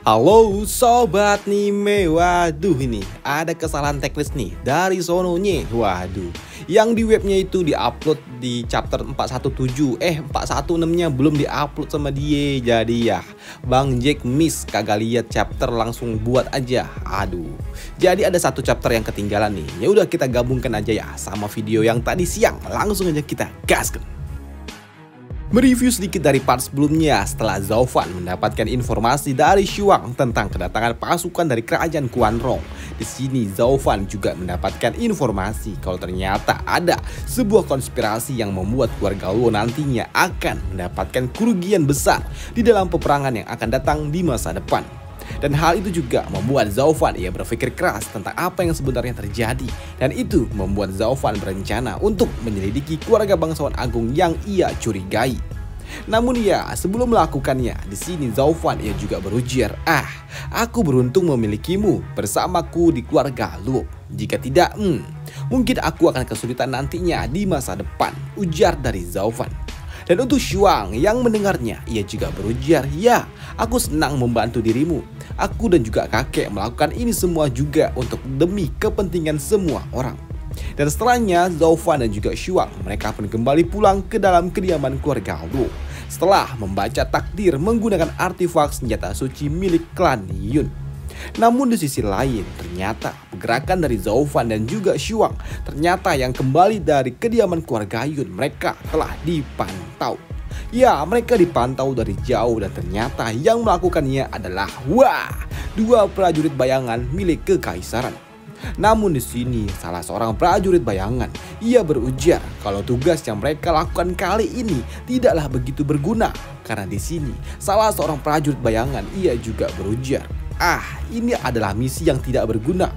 Halo sobat Nime, waduh ini ada kesalahan teknis nih dari sononya. Waduh, yang di webnya itu diupload di chapter 417, 416-nya belum diupload sama dia. Jadi ya Bang Jack miss kagak lihat chapter, langsung buat aja. Aduh, jadi ada satu chapter yang ketinggalan nih. Ya udah kita gabungkan aja ya sama video yang tadi siang. Langsung aja kita gaskan. Mereview sedikit dari part sebelumnya. Setelah Zhao Fan mendapatkan informasi dari Shuang tentang kedatangan pasukan dari kerajaan Quanrong, di sini Zhao Fan juga mendapatkan informasi kalau ternyata ada sebuah konspirasi yang membuat keluarga Luo nantinya akan mendapatkan kerugian besar di dalam peperangan yang akan datang di masa depan. Dan hal itu juga membuat Zhao Fan berpikir keras tentang apa yang sebenarnya terjadi. Dan itu membuat Zhao Fan berencana untuk menyelidiki keluarga bangsawan agung yang ia curigai. Namun ya, sebelum melakukannya, di sini Zhao Fan juga berujar, aku beruntung memilikimu bersamaku di keluarga Luo. Jika tidak, mungkin aku akan kesulitan nantinya di masa depan, ujar dari Zhao Fan. Dan untuk Shuang yang mendengarnya, ia juga berujar, ya, aku senang membantu dirimu. Aku dan juga kakek melakukan ini semua juga untuk demi kepentingan semua orang. Dan setelahnya, Zhao Fan dan juga Shuang, mereka pun kembali pulang ke dalam kediaman keluarga Luo. Setelah membaca takdir menggunakan artefak senjata suci milik klan Yun. Namun di sisi lain, ternyata pergerakan dari Zhao Fan dan juga Shuang ternyata yang kembali dari kediaman keluarga Yun, mereka telah dipantau. Ya, mereka dipantau dari jauh dan ternyata yang melakukannya adalah dua prajurit bayangan milik kekaisaran. Namun di sini salah seorang prajurit bayangan, ia berujar kalau tugas yang mereka lakukan kali ini tidaklah begitu berguna. Karena di sini salah seorang prajurit bayangan, ia juga berujar, ini adalah misi yang tidak berguna.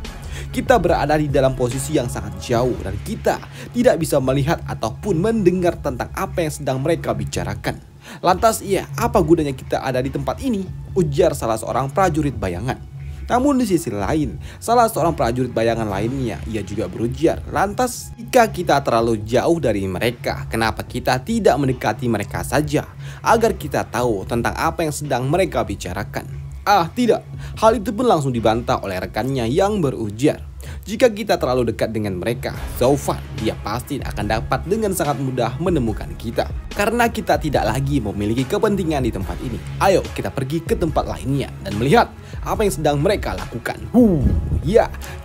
Kita berada di dalam posisi yang sangat jauh dan kita tidak bisa melihat ataupun mendengar tentang apa yang sedang mereka bicarakan. Lantas apa gunanya kita ada di tempat ini? Ujar salah seorang prajurit bayangan. Namun di sisi lain, salah seorang prajurit bayangan lainnya, ia juga berujar, lantas jika kita terlalu jauh dari mereka, kenapa kita tidak mendekati mereka saja agar kita tahu tentang apa yang sedang mereka bicarakan? Tidak, hal itu pun langsung dibantah oleh rekannya yang berujar, jika kita terlalu dekat dengan mereka, Zhao Fan, dia pasti akan dapat dengan sangat mudah menemukan kita. Karena kita tidak lagi memiliki kepentingan di tempat ini. Ayo kita pergi ke tempat lainnya dan melihat apa yang sedang mereka lakukan.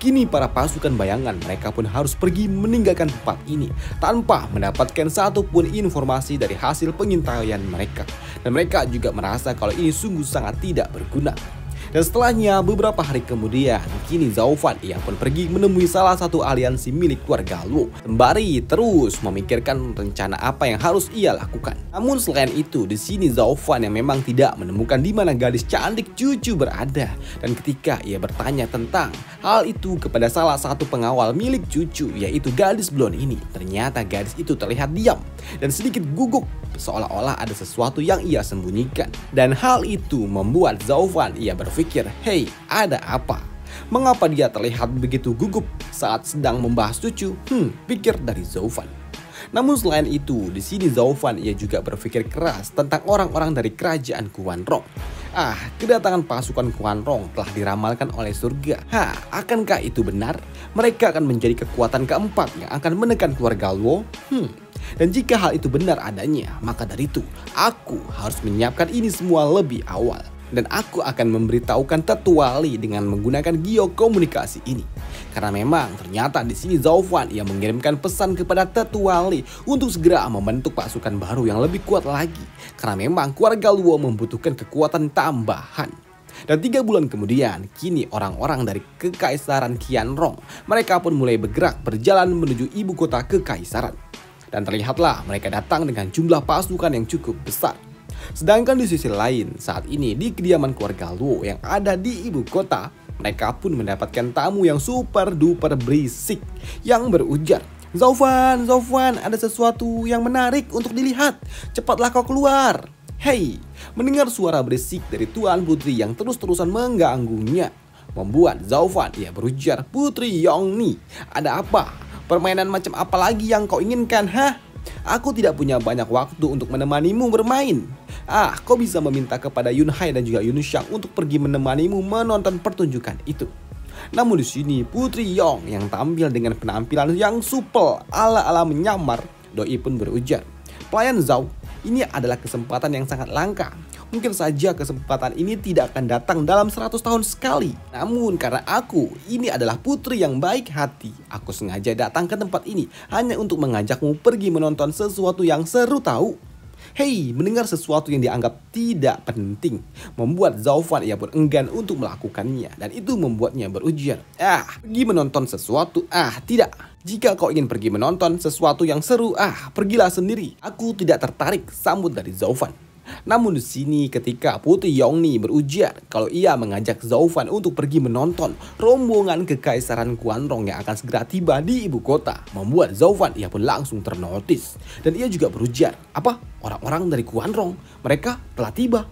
Kini para pasukan bayangan mereka pun harus pergi meninggalkan tempat ini tanpa mendapatkan satupun informasi dari hasil pengintaian mereka. Dan mereka juga merasa kalau ini sungguh sangat tidak berguna. Dan setelahnya beberapa hari kemudian, kini Zhao Fan pun pergi menemui salah satu aliansi milik keluarga Luo. Sembari terus memikirkan rencana apa yang harus ia lakukan. Namun selain itu, di sini Zhao Fan yang memang tidak menemukan di mana gadis cantik cucu berada. Dan ketika ia bertanya tentang hal itu kepada salah satu pengawal milik cucu, yaitu gadis blonde ini, ternyata gadis itu terlihat diam dan sedikit gugup, seolah-olah ada sesuatu yang ia sembunyikan. Dan hal itu membuat Zhao Fan berpikir, hey, ada apa? Mengapa dia terlihat begitu gugup saat sedang membahas cucu? Pikir dari Zhao Fan. Namun selain itu, di sini Zhao Fan juga berpikir keras tentang orang-orang dari kerajaan Quanrong. Kedatangan pasukan Quanrong telah diramalkan oleh surga. Akankah itu benar? Mereka akan menjadi kekuatan keempat yang akan menekan keluarga Luo? Dan jika hal itu benar adanya, maka dari itu aku harus menyiapkan ini semua lebih awal. Dan aku akan memberitahukan Tetua Li dengan menggunakan geokomunikasi ini. Karena memang ternyata di sini Zhao Fan mengirimkan pesan kepada Tetua Li untuk segera membentuk pasukan baru yang lebih kuat lagi. Karena memang keluarga Luo membutuhkan kekuatan tambahan. Dan 3 bulan kemudian, kini orang-orang dari Kekaisaran Qianrong, mereka pun mulai bergerak berjalan menuju ibu kota Kekaisaran. Dan terlihatlah mereka datang dengan jumlah pasukan yang cukup besar. Sedangkan di sisi lain, saat ini di kediaman keluarga Luo yang ada di ibu kota, mereka pun mendapatkan tamu yang super duper berisik yang berujar, Zhao Fan, ada sesuatu yang menarik untuk dilihat. Cepatlah kau keluar. Hey, mendengar suara berisik dari Tuan Putri yang terus-terusan mengganggunya, membuat Zhao Fan berujar, Putri Yongni, ada apa? Permainan macam apa lagi yang kau inginkan, Aku tidak punya banyak waktu untuk menemanimu bermain. Kau bisa meminta kepada Yun Hai dan juga Yun Xiang untuk pergi menemanimu menonton pertunjukan itu. Namun di sini Putri Yong yang tampil dengan penampilan yang supel ala-ala menyamar, doi pun berujar, "Pelayan Zhao, ini adalah kesempatan yang sangat langka. Mungkin saja kesempatan ini tidak akan datang dalam 100 tahun sekali. Namun karena ini adalah putri yang baik hati, aku sengaja datang ke tempat ini hanya untuk mengajakmu pergi menonton sesuatu yang seru tahu." Hei, mendengar sesuatu yang dianggap tidak penting membuat Zhao Fan ia pun enggan untuk melakukannya, dan itu membuatnya berujar, "Pergi menonton sesuatu? Tidak. Jika kau ingin pergi menonton sesuatu yang seru, pergilah sendiri. Aku tidak tertarik," sambut dari Zhao Fan. Namun di sini ketika Putri Yongni berujar kalau ia mengajak Zhao Fan untuk pergi menonton rombongan kekaisaran Quanrong yang akan segera tiba di ibu kota, membuat Zhao Fan ia pun langsung ternotis, dan ia juga berujar, "Apa? Orang-orang dari Quanrong? Mereka telah tiba?"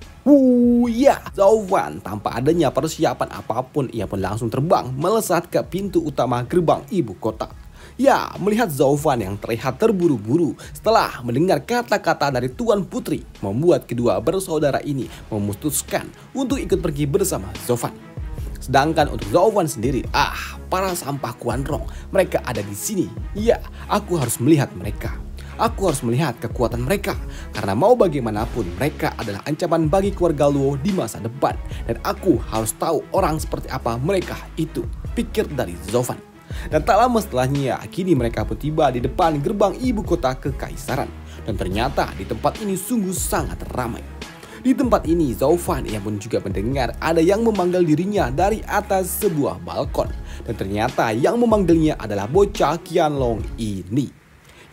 Ya, Zhao Fan tanpa adanya persiapan apapun ia pun langsung terbang melesat ke pintu utama gerbang ibu kota. Ya, melihat Zhao Fan yang terlihat terburu-buru setelah mendengar kata-kata dari Tuan Putri, membuat kedua bersaudara ini memutuskan untuk ikut pergi bersama Zhao Fan. Sedangkan untuk Zhao Fan sendiri, para sampah Quanrong, mereka ada di sini. Ya, aku harus melihat mereka. Aku harus melihat kekuatan mereka, karena mau bagaimanapun mereka adalah ancaman bagi keluarga Luo di masa depan, dan aku harus tahu orang seperti apa mereka itu, pikir dari Zhao Fan. Dan tak lama setelahnya, kini mereka pun tiba di depan gerbang ibu kota kekaisaran. Dan ternyata di tempat ini sungguh sangat ramai. Di tempat ini, Zhao Fan ia pun juga mendengar ada yang memanggil dirinya dari atas sebuah balkon. Dan ternyata yang memanggilnya adalah bocah Qianlong ini.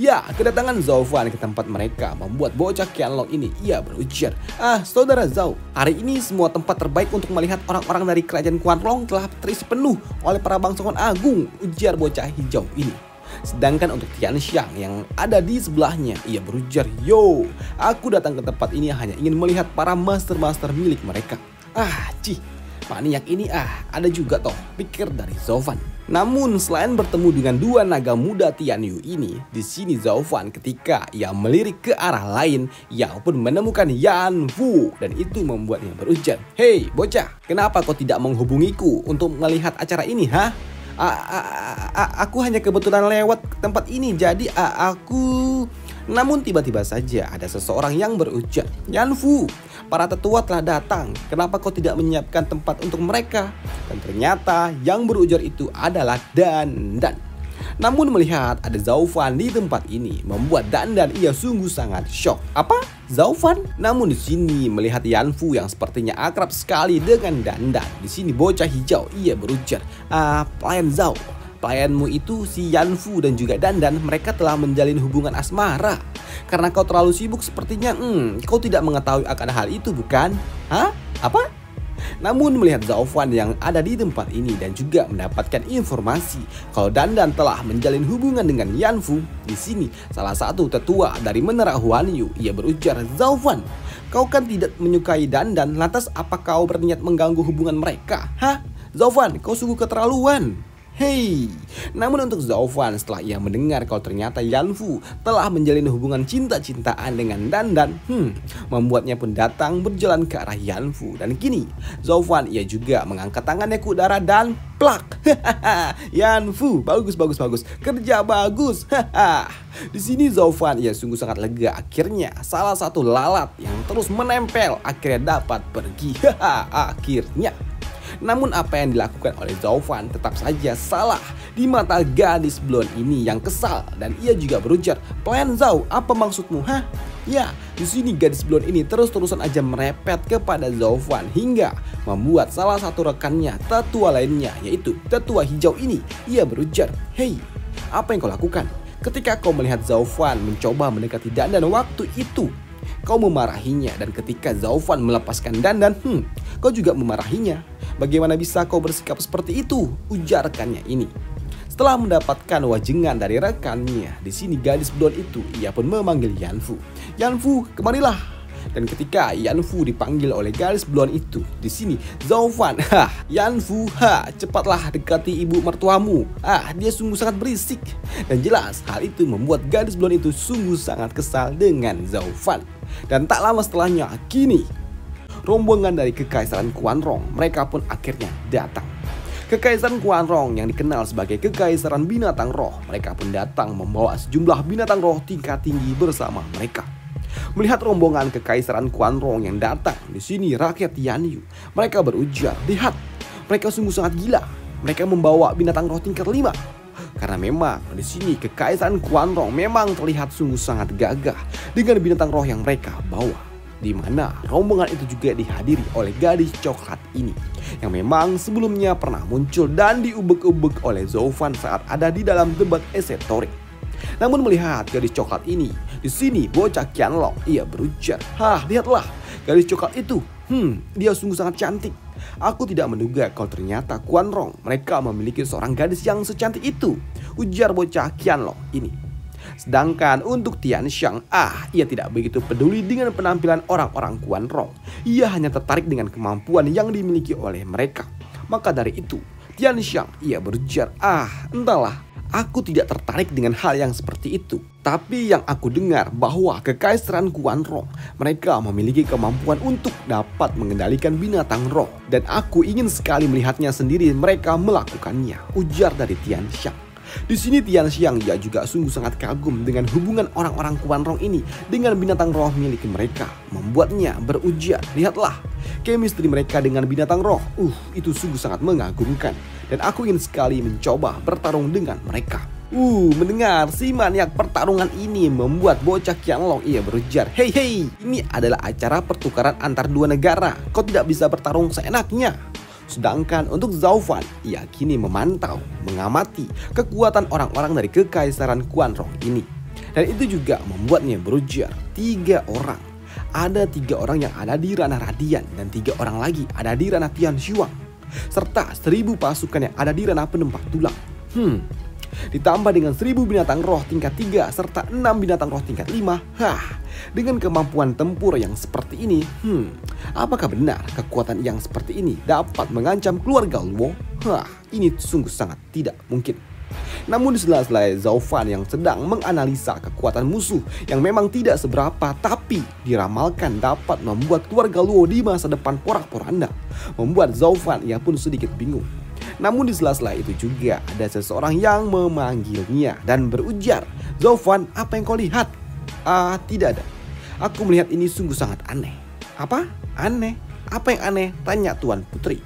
Ya, kedatangan Zhao Fan ke tempat mereka membuat bocah Qianlong ini ia berujar, "Saudara Zhao, hari ini semua tempat terbaik untuk melihat orang-orang dari kerajaan Quanrong telah terisi penuh oleh para bangsawan agung," ujar bocah hijau ini. Sedangkan untuk Tian Xiang yang ada di sebelahnya, ia berujar, "Yo, aku datang ke tempat ini hanya ingin melihat para master-master milik mereka." Maniak ini ada juga toh, pikir dari Zhao Fan. Namun selain bertemu dengan dua naga muda Tian Yu ini, di sini Zhao Fan ketika ia melirik ke arah lain, ia pun menemukan Yan Fu, dan itu membuatnya berujar, "Hei bocah, kenapa kau tidak menghubungiku untuk melihat acara ini, Aku hanya kebetulan lewat tempat ini, jadi aku..." Namun tiba-tiba saja ada seseorang yang berujar, "Yan Fu, para tetua telah datang, kenapa kau tidak menyiapkan tempat untuk mereka?" Dan ternyata yang berujar itu adalah Dandan. Namun melihat ada Zhao Fan di tempat ini membuat Dandan ia sungguh sangat shock. "Apa? Zhao Fan?" Namun di sini melihat Yan Fu yang sepertinya akrab sekali dengan Dandan, di sini bocah hijau ia berujar, "Pelayan Zhao, pelayanmu itu si Yan Fu dan juga Dandan, mereka telah menjalin hubungan asmara. Karena kau terlalu sibuk sepertinya kau tidak mengetahui akan hal itu, bukan?" Apa? Namun melihat Zhao Fan yang ada di tempat ini dan juga mendapatkan informasi kalau Dandan telah menjalin hubungan dengan Yan Fu, di sini salah satu tetua dari Menara Huanyu ia berujar, "Zhao Fan, kau kan tidak menyukai Dandan, lantas apa kau berniat mengganggu hubungan mereka? Zhao Fan, kau sungguh keterlaluan." Hei, namun untuk Zhao Fan setelah ia mendengar kalau ternyata Yan Fu telah menjalin hubungan cinta-cintaan dengan Dandan, membuatnya pun datang berjalan ke arah Yan Fu. Dan kini Zhao Fan ia juga mengangkat tangannya ke udara dan plak. Yan Fu, bagus, kerja bagus. Di sini Zhao Fan ia sungguh sangat lega, akhirnya salah satu lalat yang terus menempel akhirnya dapat pergi. Akhirnya. Namun apa yang dilakukan oleh Zhao Fan tetap saja salah di mata gadis blonde ini yang kesal, dan ia juga berujar, "Pelayan Zhao, apa maksudmu? Ya, di sini gadis blonde ini terus-terusan aja merepet kepada Zhao Fan hingga membuat salah satu rekannya, tetua lainnya, yaitu tetua hijau ini, ia berujar, "Hei, apa yang kau lakukan? Ketika kau melihat Zhao Fan mencoba mendekati Dandan waktu itu, kau memarahinya, dan ketika Zhao Fan melepaskan Dandan, kau juga memarahinya. Bagaimana bisa kau bersikap seperti itu?" ujarkannya ini. Setelah mendapatkan wajengan dari rekannya, di sini gadis blonde itu ia pun memanggil Yan Fu. "Yan Fu, kemarilah. Dan ketika Yanfu dipanggil oleh gadis blonde itu, di sini Zhao Fan, Yanfu, cepatlah dekati ibu mertuamu. Dia sungguh sangat berisik. Dan jelas hal itu membuat gadis blonde itu sungguh sangat kesal dengan Zhao Fan. Dan tak lama setelahnya, kini rombongan dari Kekaisaran Quanrong, mereka pun akhirnya datang. Kekaisaran Quanrong yang dikenal sebagai Kekaisaran Binatang Roh, mereka pun datang membawa sejumlah binatang roh tingkat tinggi bersama mereka. Melihat rombongan Kekaisaran Quanrong yang datang, di sini rakyat Tianyu, mereka berujar, lihat, mereka sungguh sangat gila. Mereka membawa binatang roh tingkat 5. Karena memang di sini Kekaisaran Quanrong memang terlihat sungguh sangat gagah dengan binatang roh yang mereka bawa. Di mana rombongan itu juga dihadiri oleh gadis coklat ini yang memang sebelumnya pernah muncul dan diubek-ubek oleh Zhao Fan saat ada di dalam debat esoterik. Namun melihat gadis coklat ini, di sini bocah Qianlong ia berujar, lihatlah gadis coklat itu, dia sungguh sangat cantik. Aku tidak menduga kalau ternyata Quanrong mereka memiliki seorang gadis yang secantik itu, ujar bocah Qianlong ini. Sedangkan untuk Tianxiang, ia tidak begitu peduli dengan penampilan orang-orang Quanrong. Ia hanya tertarik dengan kemampuan yang dimiliki oleh mereka. Maka dari itu, Tianxiang ia berujar, entahlah, aku tidak tertarik dengan hal yang seperti itu. Tapi yang aku dengar bahwa Kekaisaran Quanrong mereka memiliki kemampuan untuk dapat mengendalikan binatang roh. Dan aku ingin sekali melihatnya sendiri mereka melakukannya, ujar dari Tianxiang. Di sini Tianxiang ia juga sungguh sangat kagum dengan hubungan orang-orang Quanrong ini dengan binatang roh milik mereka. Membuatnya berujar, lihatlah, chemistry mereka dengan binatang roh, itu sungguh sangat mengagumkan. Dan aku ingin sekali mencoba bertarung dengan mereka. Mendengar si maniak pertarungan ini membuat bocah Qianlong ia berujar, hei, ini adalah acara pertukaran antar dua negara. Kau tidak bisa bertarung seenaknya. Sedangkan untuk Zhao Fan, ia kini memantau, mengamati kekuatan orang-orang dari Kekaisaran Quanrong ini. Dan itu juga membuatnya berujar, 3 orang. Ada 3 orang yang ada di ranah Radian dan 3 orang lagi ada di ranah Tianshuang. Serta 1000 pasukan yang ada di ranah Penempat Tulang. Ditambah dengan 1000 binatang roh tingkat 3 serta 6 binatang roh tingkat 5. Dengan kemampuan tempur yang seperti ini, apakah benar kekuatan yang seperti ini dapat mengancam keluarga Luo? Ini sungguh sangat tidak mungkin. Namun di sela-sela Zhao Fan yang sedang menganalisa kekuatan musuh yang memang tidak seberapa tapi diramalkan dapat membuat keluarga Luo di masa depan porak-poranda, membuat Zhao Fan ia pun sedikit bingung. Namun di sela-sela itu juga ada seseorang yang memanggilnya dan berujar, Zhao Fan, apa yang kau lihat? Tidak ada. Aku melihat ini sungguh sangat aneh. Apa? Aneh? Apa yang aneh? Tanya Tuan Putri.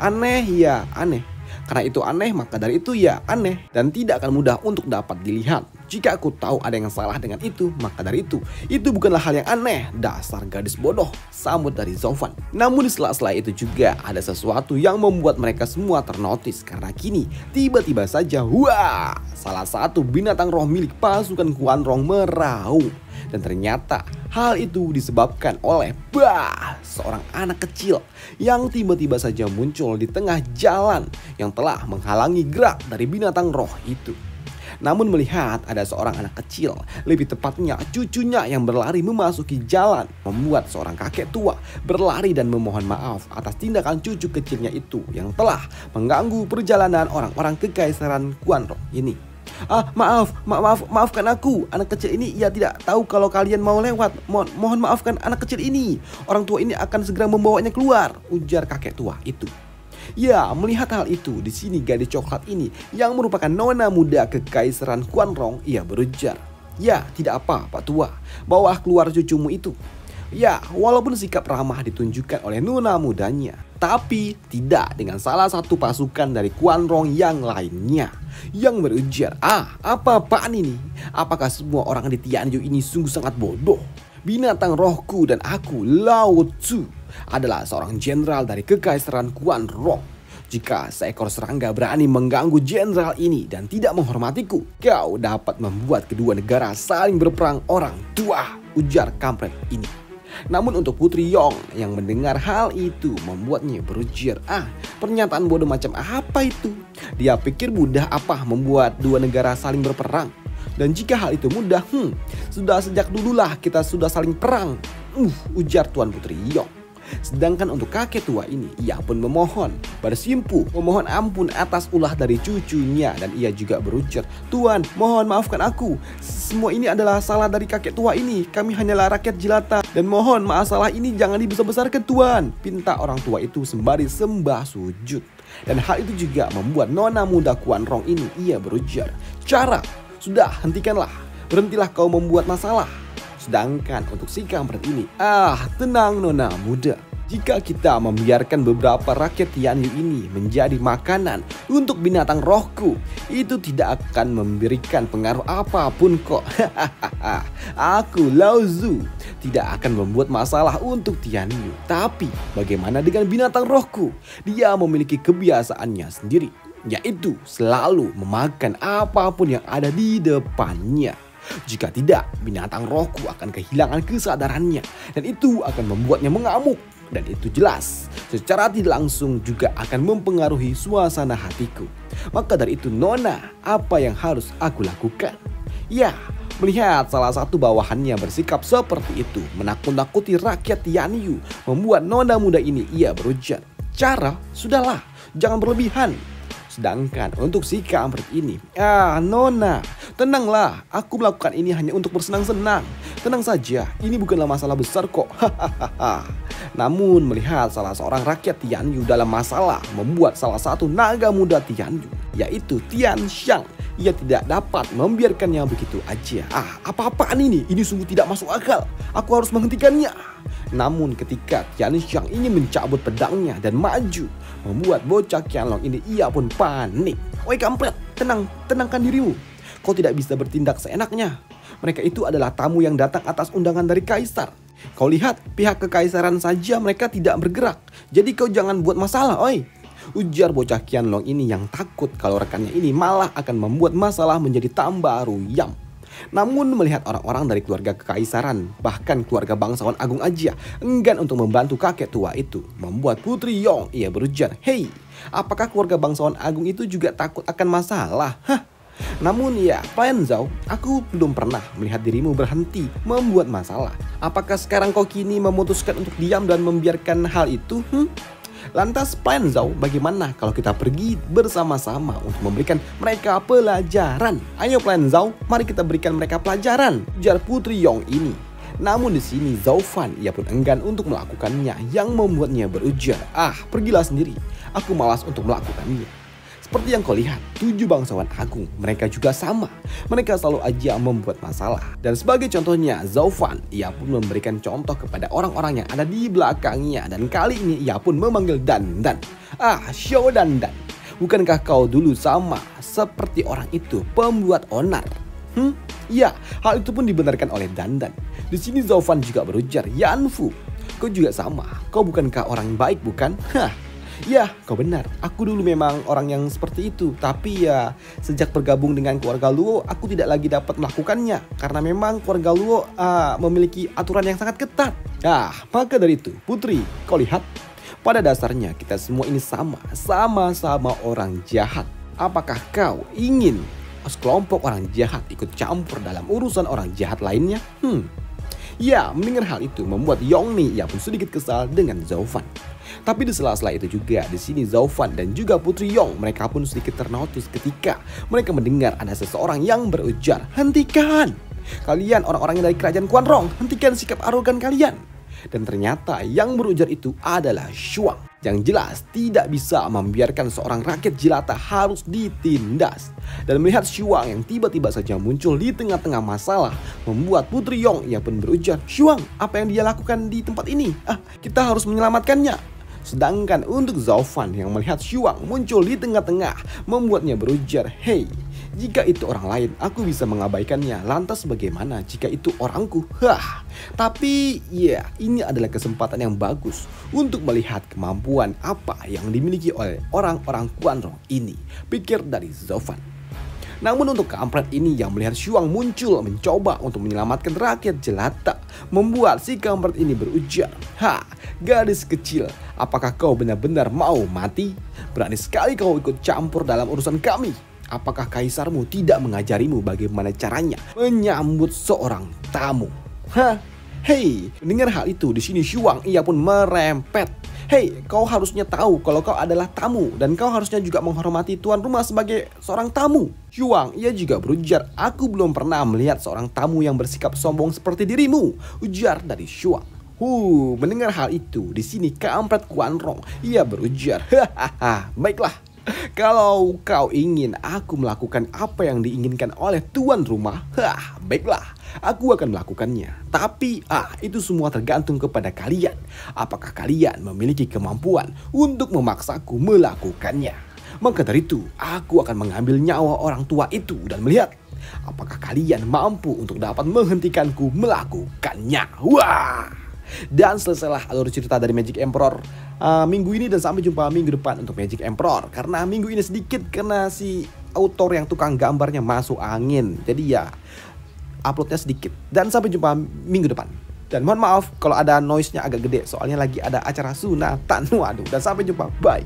Aneh ya aneh. Karena itu aneh maka dari itu ya aneh. Dan tidak akan mudah untuk dapat dilihat. Jika aku tahu ada yang salah dengan itu, maka dari itu bukanlah hal yang aneh. Dasar gadis bodoh, sambut dari Zhao Fan. Namun di sela-sela itu juga ada sesuatu yang membuat mereka semua ternotis. Karena kini tiba-tiba saja, salah satu binatang roh milik pasukan Quanrong meraung. Dan ternyata hal itu disebabkan oleh seorang anak kecil yang tiba-tiba saja muncul di tengah jalan yang telah menghalangi gerak dari binatang roh itu. Namun melihat ada seorang anak kecil, lebih tepatnya cucunya yang berlari memasuki jalan, membuat seorang kakek tua berlari dan memohon maaf atas tindakan cucu kecilnya itu yang telah mengganggu perjalanan orang-orang Kekaisaran Quanrong ini. Maafkan aku, anak kecil ini ia tidak tahu kalau kalian mau lewat. Mohon maafkan anak kecil ini. Orang tua ini akan segera membawanya keluar, ujar kakek tua itu. Ya, melihat hal itu, di sini gadis coklat ini yang merupakan nona muda Kekaisaran Quanrong ia berujar, ya tidak apa Pak Tua, bawa keluar cucumu itu. Ya, walaupun sikap ramah ditunjukkan oleh nona mudanya, tapi tidak dengan salah satu pasukan dari Quanrong yang lainnya yang berujar, apa-apaan ini? Apakah semua orang di Tianyu ini sungguh sangat bodoh? Binatang rohku dan aku, Lao Tzu, adalah seorang jenderal dari Kekaisaran Quanrong. Jika seekor serangga berani mengganggu jenderal ini dan tidak menghormatiku, kau dapat membuat kedua negara saling berperang orang tua, ujar kampret ini. Namun untuk Putri Yong yang mendengar hal itu membuatnya berujar, pernyataan bodoh macam apa itu? Dia pikir mudah apa membuat dua negara saling berperang? Dan jika hal itu mudah, sudah sejak dululah kita sudah saling perang. ujar Tuan Putri Yong. Sedangkan untuk kakek tua ini, ia pun memohon, bersimpuh, memohon ampun atas ulah dari cucunya. Dan ia juga berujar, "Tuan, mohon maafkan aku. Semua ini adalah salah dari kakek tua ini. Kami hanyalah rakyat jelata. Dan mohon masalah ini jangan dibesar-besarkan, Tuan," pinta orang tua itu sembari sembah sujud. Dan hal itu juga membuat nona muda Kuan Rong ini, ia berujar, "Cara, sudah hentikanlah. Berhentilah kau membuat masalah." Sedangkan untuk si kampret ini, tenang nona muda. Jika kita membiarkan beberapa rakyat Tianyu ini menjadi makanan untuk binatang rohku, itu tidak akan memberikan pengaruh apapun kok. Aku Lao Zu tidak akan membuat masalah untuk Tianyu. Tapi bagaimana dengan binatang rohku? Dia memiliki kebiasaannya sendiri, yaitu selalu memakan apapun yang ada di depannya. Jika tidak, binatang rohku akan kehilangan kesadarannya dan itu akan membuatnya mengamuk. Dan itu jelas, secara tidak langsung juga akan mempengaruhi suasana hatiku. Maka dari itu nona, apa yang harus aku lakukan? Ya, melihat salah satu bawahannya bersikap seperti itu, menakut-nakuti rakyat Tianyu, membuat nona muda ini ia berujar, "Cara, sudahlah, jangan berlebihan." Sedangkan untuk si kampret ini, nona, tenanglah, aku melakukan ini hanya untuk bersenang-senang. Tenang saja, ini bukanlah masalah besar kok. Namun melihat salah seorang rakyat Tianyu dalam masalah, membuat salah satu naga muda Tianyu, yaitu Tian Xiang, ia tidak dapat membiarkannya begitu aja. Apa-apaan ini? Ini sungguh tidak masuk akal. Aku harus menghentikannya. Namun ketika Tian Xiang ingin mencabut pedangnya dan maju, membuat bocah Qianlong ini ia pun panik. "Oi kampret, tenangkan dirimu. Kau tidak bisa bertindak seenaknya. Mereka itu adalah tamu yang datang atas undangan dari kaisar. Kau lihat, pihak kekaisaran saja mereka tidak bergerak. Jadi kau jangan buat masalah, oi," ujar bocah Qianlong ini yang takut kalau rekannya ini malah akan membuat masalah menjadi tambah ruyam. Namun melihat orang-orang dari keluarga kekaisaran, bahkan keluarga bangsawan agung aja enggan untuk membantu kakek tua itu, membuat Putri Yong ia berujar, "Hei, apakah keluarga bangsawan agung itu juga takut akan masalah? Namun ya, Plan Zhao, aku belum pernah melihat dirimu berhenti membuat masalah. Apakah sekarang kau kini memutuskan untuk diam dan membiarkan hal itu? Lantas Plan Zhao, bagaimana kalau kita pergi bersama-sama untuk memberikan mereka pelajaran? Ayo Plan Zhao, mari kita berikan mereka pelajaran," ujar Putri Yong ini. Namun di sini Zhao Fan ia pun enggan untuk melakukannya, yang membuatnya berujar, "Pergilah sendiri, aku malas untuk melakukannya." Seperti yang kau lihat, 7 bangsawan agung, mereka juga sama. Mereka selalu aja membuat masalah. Dan sebagai contohnya, Zhao Fan, ia pun memberikan contoh kepada orang-orang yang ada di belakangnya. Dan kali ini ia pun memanggil Dandan. Xiao Dandan, bukankah kau dulu sama seperti orang itu, pembuat onar? Ya, hal itu pun dibenarkan oleh Dandan. Di sini Zhao Fan juga berujar, "Yanfu, kau juga sama. Kau bukankah orang baik, bukan?" Ya, kau benar. Aku dulu memang orang yang seperti itu. Tapi ya, sejak bergabung dengan keluarga Luo, aku tidak lagi dapat melakukannya. Karena memang keluarga Luo memiliki aturan yang sangat ketat. Maka dari itu, Putri, kau lihat, pada dasarnya kita semua ini sama-sama orang jahat. Apakah kau ingin sekelompok orang jahat ikut campur dalam urusan orang jahat lainnya? Ya, mendengar hal itu membuat Yongni ia pun sedikit kesal dengan Zhao Fan. Tapi di sela-sela itu juga, di sini Zhao Fan dan juga Putri Yong, mereka pun sedikit ternotis ketika mereka mendengar ada seseorang yang berujar, "Hentikan! Kalian orang-orang dari kerajaan Kuan Rong, hentikan sikap arogan kalian." Dan ternyata yang berujar itu adalah Shuang. Yang jelas tidak bisa membiarkan seorang rakyat jelata harus ditindas. Dan melihat Shuang yang tiba-tiba saja muncul di tengah-tengah masalah, membuat Putri Yong ia pun berujar, "Shuang, apa yang dia lakukan di tempat ini? Kita harus menyelamatkannya." Sedangkan untuk Zhao Fan yang melihat Shuang muncul di tengah-tengah, membuatnya berujar, "Hei, jika itu orang lain, aku bisa mengabaikannya. Lantas bagaimana jika itu orangku?" Tapi ya, ini adalah kesempatan yang bagus untuk melihat kemampuan apa yang dimiliki oleh orang-orang Kuan Rong ini, pikir dari Zhao Fan. Namun untuk kampret ini yang melihat Shuang muncul mencoba untuk menyelamatkan rakyat jelata, membuat si kampret ini berujar, gadis kecil, apakah kau benar-benar mau mati? Berani sekali kau ikut campur dalam urusan kami. Apakah kaisarmu tidak mengajarimu bagaimana caranya menyambut seorang tamu? Hei, dengar hal itu, di sini Shuang ia pun merempet. Hei, kau harusnya tahu kalau kau adalah tamu dan kau harusnya juga menghormati tuan rumah sebagai seorang tamu. Shuang ia juga berujar, aku belum pernah melihat seorang tamu yang bersikap sombong seperti dirimu, ujar dari Shuang. Mendengar hal itu, di sini kampret Kuan Rong ia berujar, hahaha, baiklah. Kalau kau ingin aku melakukan apa yang diinginkan oleh tuan rumah, baiklah, aku akan melakukannya. Tapi itu semua tergantung kepada kalian. Apakah kalian memiliki kemampuan untuk memaksaku melakukannya? Maka dari itu, aku akan mengambil nyawa orang tua itu dan melihat apakah kalian mampu untuk dapat menghentikanku melakukannya. Wah! Dan selesailah alur cerita dari Magic Emperor minggu ini, dan sampai jumpa minggu depan untuk Magic Emperor. Karena minggu ini sedikit karena si autor yang tukang gambarnya masuk angin, jadi ya uploadnya sedikit. Dan sampai jumpa minggu depan. Dan mohon maaf kalau ada noise-nya agak gede, soalnya lagi ada acara sunatan. Waduh, dan sampai jumpa, bye.